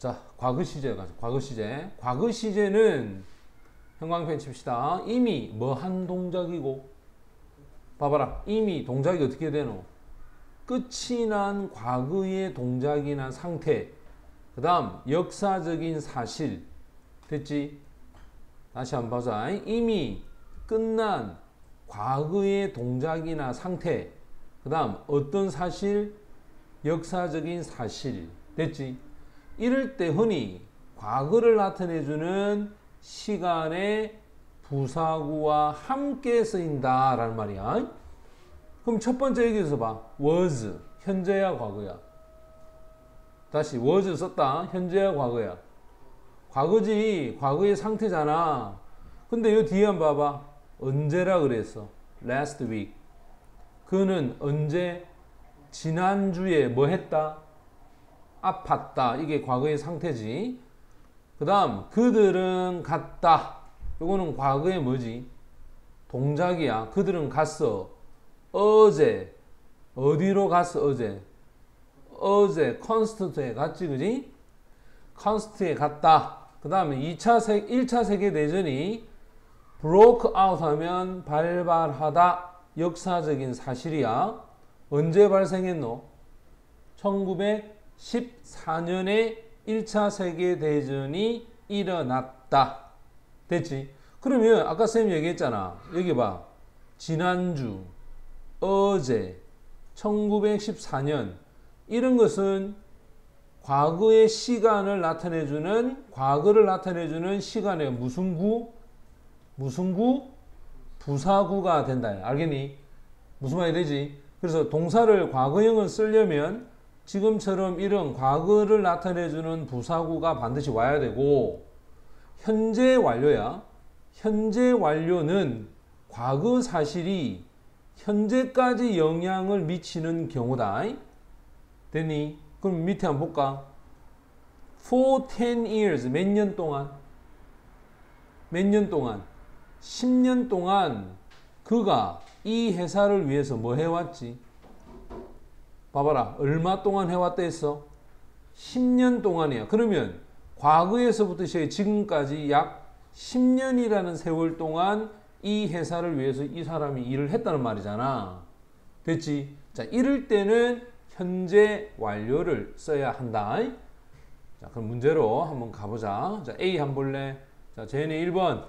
자, 과거 시제 가자. 과거 시제. 과거 시제는 형광펜 칩시다. 이미 뭐 한 동작이고, 봐봐라. 이미 동작이 어떻게 되노? 끝이 난 과거의 동작이나 상태. 그 다음 역사적인 사실. 됐지? 다시 한번 보자. 이미 끝난 과거의 동작이나 상태. 그 다음 어떤 사실? 역사적인 사실. 됐지? 이럴 때 흔히 과거를 나타내주는 시간의 부사구와 함께 쓰인다 라는 말이야. 그럼 첫 번째 얘기해서 봐. was, 현재야 과거야? 다시 was 썼다. 현재야 과거야? 과거지. 과거의 상태잖아. 근데 이 뒤에 한번 봐봐. 언제라 그랬어? last week. 그는 언제? 지난주에 뭐 했다? 아팠다. 이게 과거의 상태지. 그 다음 그들은 갔다. 이거는 과거의 뭐지? 동작이야. 그들은 갔어. 어제. 어디로 갔어? 어제. 어제 컨스턴트에 갔지. 그지? 컨스턴트에 갔다. 그 다음에 1차 세계대전이 broke out 하면 발발하다. 역사적인 사실이야. 언제 발생했노? 1914년에 1차 세계대전이 일어났다. 됐지? 그러면 아까 쌤이 얘기했잖아. 여기 봐. 지난주, 어제, 1914년 이런 것은 과거의 시간을 나타내주는, 과거를 나타내주는 시간의 무슨 구? 무슨 구? 부사구가 된다. 알겠니? 무슨 말이 되지? 그래서 동사를 과거형을 쓰려면 지금처럼 이런 과거를 나타내주는 부사구가 반드시 와야 되고, 현재 완료야. 현재 완료는 과거 사실이 현재까지 영향을 미치는 경우다. 됐니? 그럼 밑에 한번 볼까? For 10 years, 몇 년 동안? 몇 년 동안? 10년 동안 그가 이 회사를 위해서 뭐 해왔지? 봐봐라. 얼마 동안 해왔다 했어? 10년 동안이야. 그러면 과거에서부터 지금까지 약 10년이라는 세월 동안 이 회사를 위해서 이 사람이 일을 했다는 말이잖아. 됐지? 자, 이럴 때는 현재 완료를 써야 한다. 자, 그럼 문제로 한번 가보자. 자, A 한번 볼래? 자, 재현이 1번.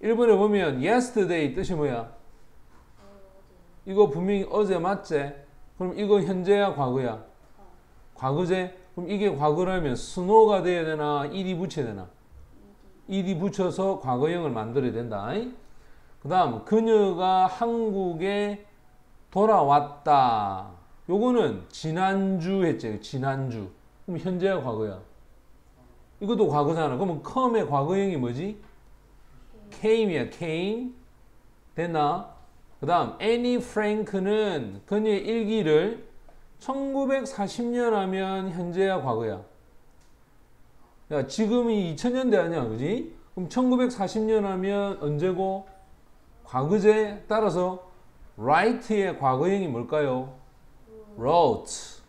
1번에 보면 yesterday 뜻이 뭐야? 이거 분명히 어제 맞지? 그럼 이거 현재야 과거야? 과거제? 그럼 이게 과거라면 snow가 돼야 되나? ed 붙여야 되나? ed 붙여서 과거형을 만들어야 된다. 그 다음 그녀가 한국에 돌아왔다. 요거는 지난주 했지. 지난주. 그럼 현재야 과거야? 이것도 과거잖아. 그러면 come의 과거형이 뭐지? came이야. came. 됐나? 그 다음 애니 프랭크는 그녀의 일기를 1940년 하면 현재야 과거야? 야, 지금이 2000년대 아니야, 그지? 그럼 1940년 하면 언제고? 과거제. 따라서 write의 과거형이 뭘까요? wrote.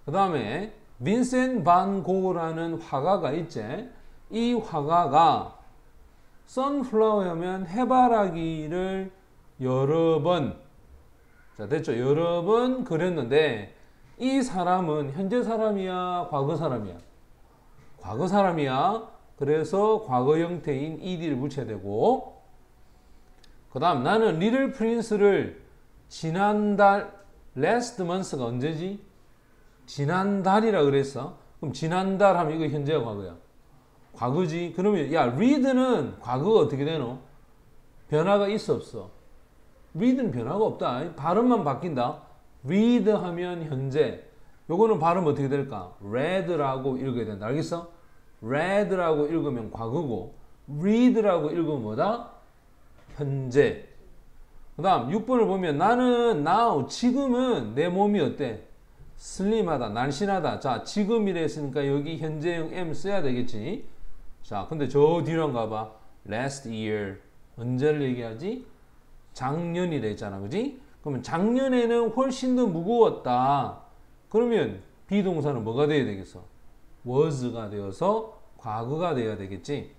그 다음에 빈센트 반 고흐라는 화가가 있지? 이 화가가 선플라워 하면 해바라기를 여러 번, 자, 됐죠? 여러 번 그렸는데 이 사람은 현재 사람이야? 과거 사람이야? 과거 사람이야. 그래서 과거 형태인 ed를 붙여야 되고, 그 다음 나는 리틀 프린스를 지난달, last month가 언제지? 지난달이라 그랬어. 그럼 지난달 하면 이거 현재야 과거야? 과거지. 그러면 야, read는 과거가 어떻게 되노? 변화가 있어 없어? read는 변화가 없다. 발음만 바뀐다. read 하면 현재. 요거는 발음 어떻게 될까? read라고 읽어야 된다. 알겠어? read라고 읽으면 과거고, read라고 읽으면 뭐다? 현재. 그 다음 6번을 보면 나는 now, 지금은 내 몸이 어때? 슬림하다, 날씬하다. 자, 지금이라 했으니까 여기 현재형 M 써야 되겠지. 자, 근데 저 뒤로 한번 가봐. last year. 언제를 얘기하지? 작년이라 했잖아. 그지? 그러면 작년에는 훨씬 더 무거웠다. 그러면 비동사는 뭐가 돼야 되겠어? was가 되어서 과거가 되어야 되겠지.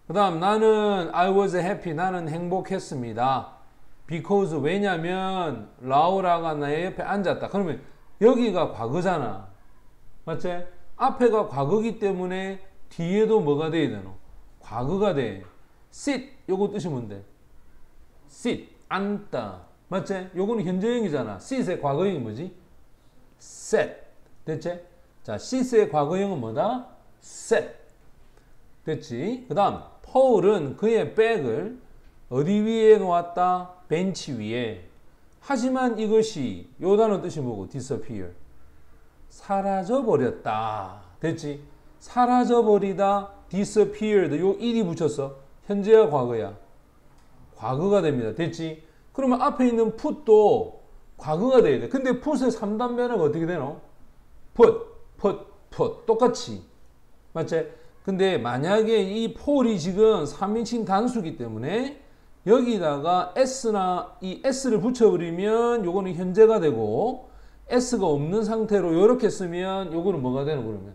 그 다음 나는 I was happy. 나는 행복했습니다. because 왜냐면 라우라가 나의 옆에 앉았다. 그러면 여기가 과거잖아. 맞지? 앞에가 과거기 때문에 뒤에도 뭐가 돼야 되노? 과거가 돼. sit 요거 뜻이 뭔데? sit 앉다. 맞지? 요거는 현재형이잖아. sit의 과거형이 뭐지? sat. 됐지? 자, sit의 과거형은 뭐다? sat. 됐지? 그 다음 폴은 그의 백을 어디 위에 놓았다? 벤치 위에. 하지만 이것이 요 단어 뜻이 뭐고? disappear. 사라져 버렸다. 됐지? 사라져 버리다. disappeared. 요 일이 붙였어. 현재야 과거야? 과거가 됩니다. 됐지? 그러면 앞에 있는 put도 과거가 돼야 돼. 근데 put의 3단 변화가 어떻게 되노? put. 똑같이. 맞지? 근데 만약에 이 폴이 지금 3인칭 단수기 때문에 여기다가 s나 이 s를 붙여버리면 요거는 현재가 되고 s가 없는 상태로 이렇게 쓰면 요거는 뭐가 되는 그러면?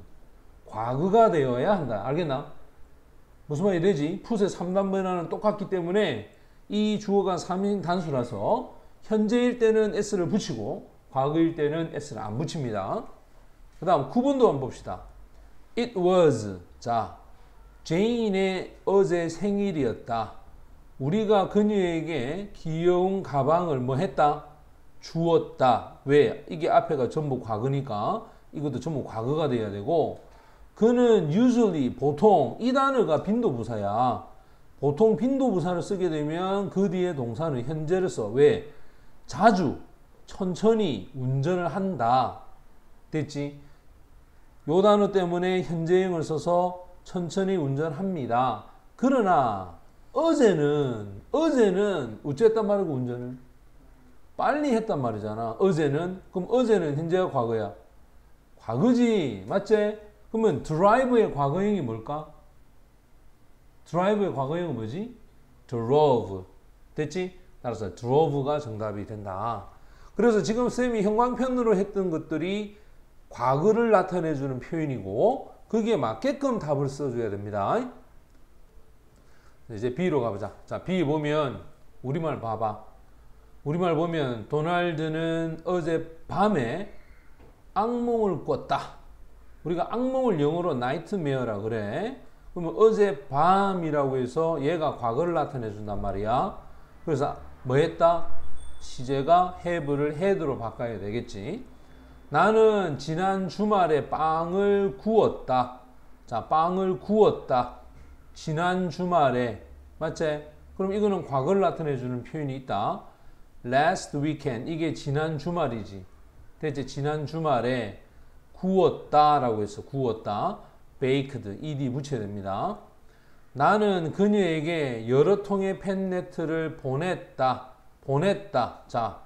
과거가 되어야 한다. 알겠나? 무슨 말이 되지? put의 3단 변화는 똑같기 때문에 이 주어가 3인칭 단수라서 현재일 때는 s를 붙이고 과거일 때는 s를 안 붙입니다. 그 다음 9번도 한번 봅시다. It was. 자, 제인의 어제 생일이었다. 우리가 그녀에게 귀여운 가방을 뭐 했다? 주었다. 왜? 이게 앞에가 전부 과거니까 이것도 전부 과거가 돼야 되고 그는 usually 보통 이 단어가 빈도부사야. 보통 빈도부사를 쓰게 되면 그 뒤에 동사는 현재를 써. 왜? 자주 천천히 운전을 한다. 됐지? 요 단어 때문에 현재형을 써서 천천히 운전합니다. 그러나 어제는 어쨌단 말이고 운전을 빨리 했단 말이잖아. 어제는. 그럼 어제는 현재가 과거야. 과거지. 맞지? 그러면 drive의 과거형이 뭘까? drive의 과거형은 뭐지? drove. 됐지? 따라서 drove가 정답이 된다. 그래서 지금 쌤이 형광펜으로 했던 것들이 과거를 나타내주는 표현이고 거기에 맞게끔 답을 써줘야 됩니다. 이제 B로 가보자. 자, B 보면 우리말 봐봐. 우리말 보면 도널드는 어제 밤에 악몽을 꿨다. 우리가 악몽을 영어로 nightmare라 그래. 그러면 어제 밤이라고 해서 얘가 과거를 나타내준단 말이야. 그래서 뭐 했다? 시제가 have를 had로 바꿔야 되겠지. 나는 지난 주말에 빵을 구웠다. 자, 빵을 구웠다. 지난 주말에. 맞지? 그럼 이거는 과거를 나타내주는 표현이 있다. Last weekend. 이게 지난 주말이지. 대체 지난 주말에 구웠다 라고 해서 구웠다. baked. ed 붙여야 됩니다. 나는 그녀에게 여러 통의 팬네트를 보냈다. 자,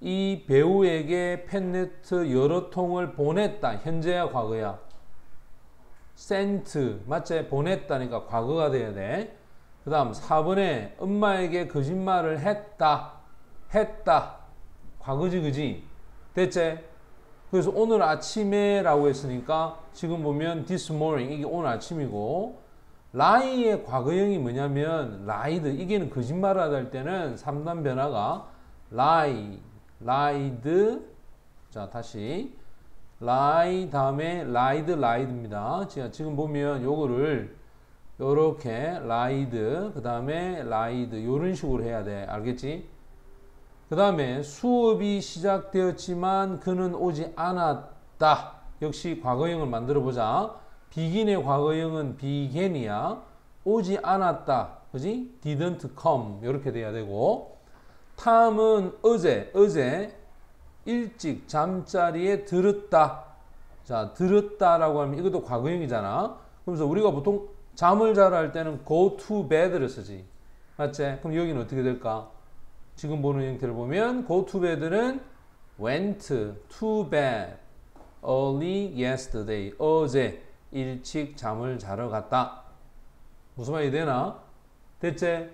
이 배우에게 팬네트 여러 통을 보냈다. 현재야 과거야? sent. 맞지? 보냈다니까 과거가 돼야 돼. 그 다음 4번에 엄마에게 거짓말을 했다. 과거지 그지? 됐지? 그래서 오늘 아침에 라고 했으니까 지금 보면 this morning 이게 오늘 아침이고 lie의 과거형이 뭐냐면 lied. 이게는 거짓말을 할 때는 3단 변화가 lied. 자, 다시 lie 다음에 lied입니다. 지금 보면 요거를 요렇게 lied 그 다음에 lied 요런 식으로 해야 돼. 알겠지? 그 다음에 수업이 시작되었지만 그는 오지 않았다. 역시 과거형을 만들어 보자. begin의 과거형은 began이야. 오지 않았다. 그지? didn't come. 이렇게 돼야 되고 time은 어제 일찍 잠자리에 들었다. 자, 들었다라고 하면 이것도 과거형이잖아. 그래서 우리가 보통 잠을 자러 할 때는 go to bed를 쓰지. 맞지? 그럼 여기는 어떻게 될까? 지금 보는 형태를 보면 go to bed는 went to bed early yesterday. 어제 일찍 잠을 자러 갔다. 무슨 말이 되나? 됐지?